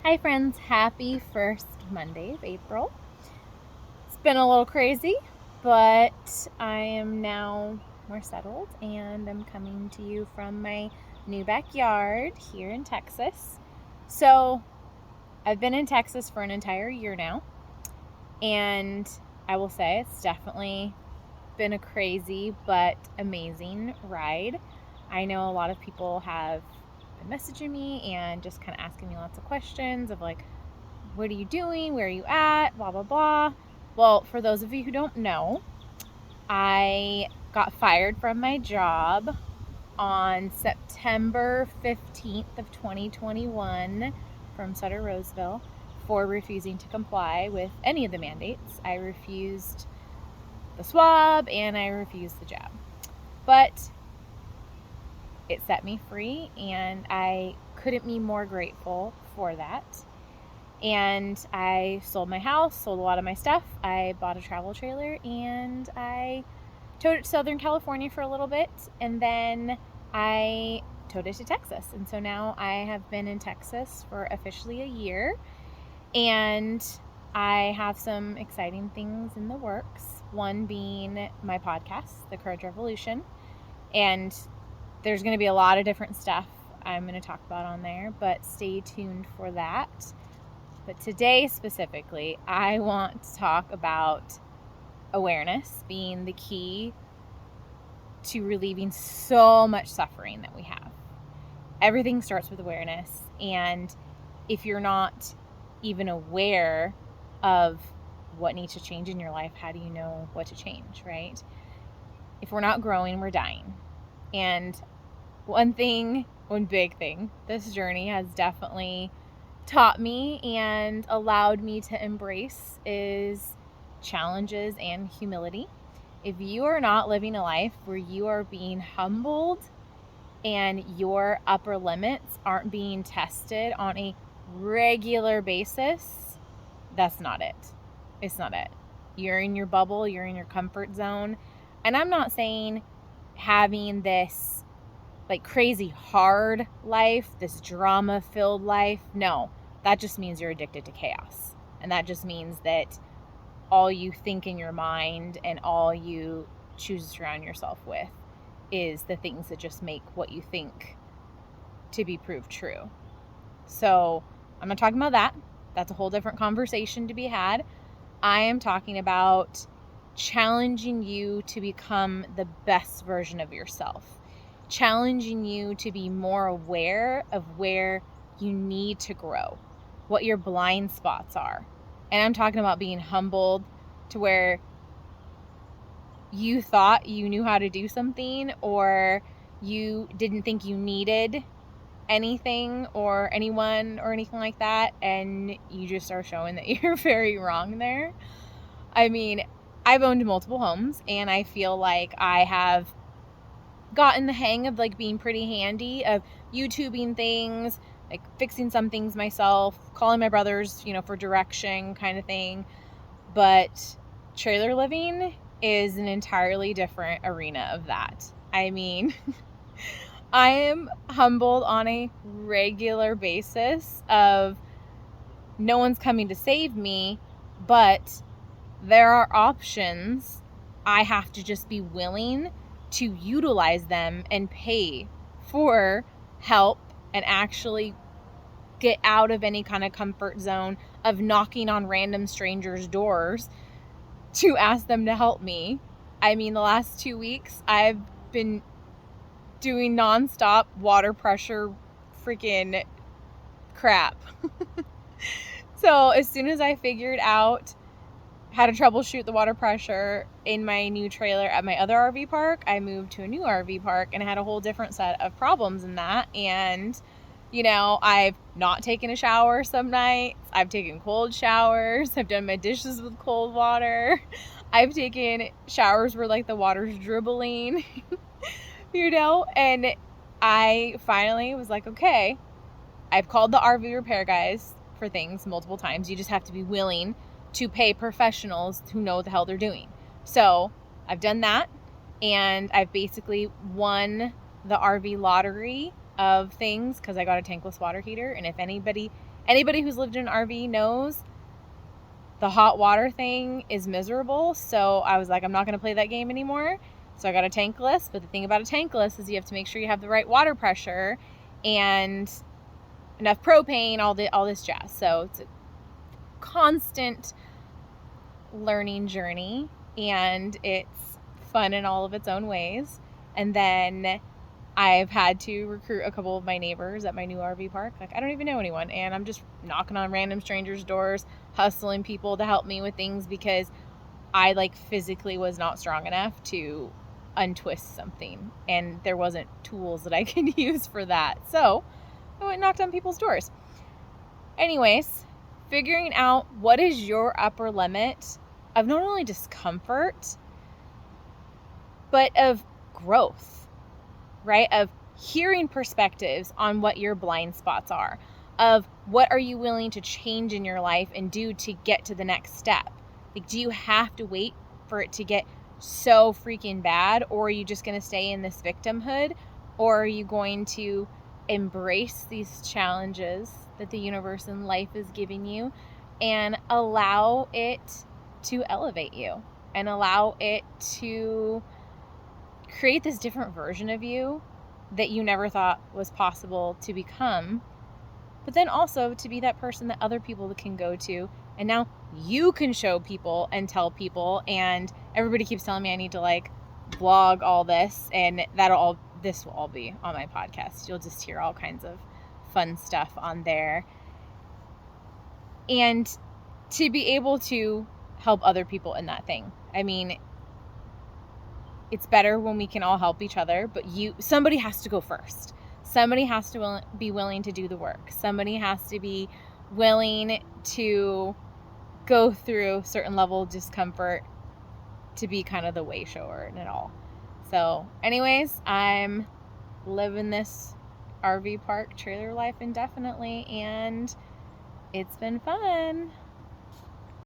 Hi friends, happy first Monday of April. It's been a little crazy, but I am now more settled and I'm coming to you from my new backyard here in Texas. So I've been in Texas for an entire year now, and I will say it's definitely been a crazy but amazing ride. I know a lot of people have been messaging me and just kind of asking me lots of questions of like, what are you doing? Where are you at? Blah, blah, blah. Well, for those of you who don't know, I got fired from my job on September 15th of 2021 from Sutter Roseville for refusing to comply with any of the mandates. I refused the swab and I refused the jab. But it set me free and I couldn't be more grateful for that. And I sold my house, sold a lot of my stuff. I bought a travel trailer and I towed it to Southern California for a little bit. And then I towed it to Texas. And so now I have been in Texas for officially a year. And I have some exciting things in the works. One being my podcast, The Courage Revolution. And there's going to be a lot of different stuff I'm going to talk about on there, but stay tuned for that. But today specifically, I want to talk about awareness being the key to relieving so much suffering that we have. Everything starts with awareness. And if you're not even aware of what needs to change in your life, how do you know what to change, right? If we're not growing, we're dying. And one big thing, this journey has definitely taught me and allowed me to embrace is challenges and humility. If you are not living a life where you are being humbled and your upper limits aren't being tested on a regular basis, that's not it. It's not it. You're in your bubble, you're in your comfort zone. And I'm not saying having this like crazy hard life, this drama filled life. No, that just means you're addicted to chaos. And that just means that all you think in your mind and all you choose to surround yourself with is the things that just make what you think to be proved true. So I'm not talking about that. That's a whole different conversation to be had. I am talking about challenging you to become the best version of yourself. Challenging you to be more aware of where you need to grow, what your blind spots are. And I'm talking about being humbled to where you thought you knew how to do something or you didn't think you needed anything or anyone or anything like that, and you just are showing that you're very wrong there. I mean, I've owned multiple homes and I feel like I have gotten the hang of like being pretty handy of YouTubing things, like fixing some things myself, calling my brothers, for direction kind of thing. But trailer living is an entirely different arena of that. I mean, I am humbled on a regular basis of no one's coming to save me, but there are options. I have to just be willing to utilize them and pay for help and actually get out of any kind of comfort zone of knocking on random strangers' doors to ask them to help me. I mean, the last 2 weeks, I've been doing nonstop water pressure freaking crap. So as soon as I figured out how to troubleshoot the water pressure in my new trailer at my other RV park, I moved to a new RV park and had a whole different set of problems in that. And, I've not taken a shower some nights. I've taken cold showers. I've done my dishes with cold water. I've taken showers where like the water's dribbling, and I finally was like, okay, I've called the RV repair guys for things multiple times. You just have to be willing to pay professionals who know what the hell they're doing. So I've done that, and I've basically won the RV lottery of things because I got a tankless water heater. And if anybody who's lived in an RV knows, the hot water thing is miserable. So I was like, I'm not going to play that game anymore. So I got a tankless. But the thing about a tankless is you have to make sure you have the right water pressure and enough propane, all this jazz. So it's a constant learning journey, and it's fun in all of its own ways. And then I've had to recruit a couple of my neighbors at my new RV park. Like, I don't even know anyone, and I'm just knocking on random strangers' doors, hustling people to help me with things because I physically was not strong enough to untwist something, and there wasn't tools that I could use for that. So I went and knocked on people's doors. Anyways, figuring out what is your upper limit of not only discomfort, but of growth, right? Of hearing perspectives on what your blind spots are, of what are you willing to change in your life and do to get to the next step. Do you have to wait for it to get so freaking bad, or are you just going to stay in this victimhood, or are you going to embrace these challenges that the universe and life is giving you and allow it to elevate you and allow it to create this different version of you that you never thought was possible to become, but then also to be that person that other people can go to, and now you can show people and tell people. And everybody keeps telling me I need to blog all this, and this will all be on my podcast. You'll just hear all kinds of fun stuff on there, and to be able to help other people in that thing. I mean, it's better when we can all help each other, but somebody has to go first. Somebody has to be willing to do the work. Somebody has to be willing to go through a certain level of discomfort to be kind of the way shower and it all. So anyways, I'm living this RV park trailer life indefinitely, and it's been fun.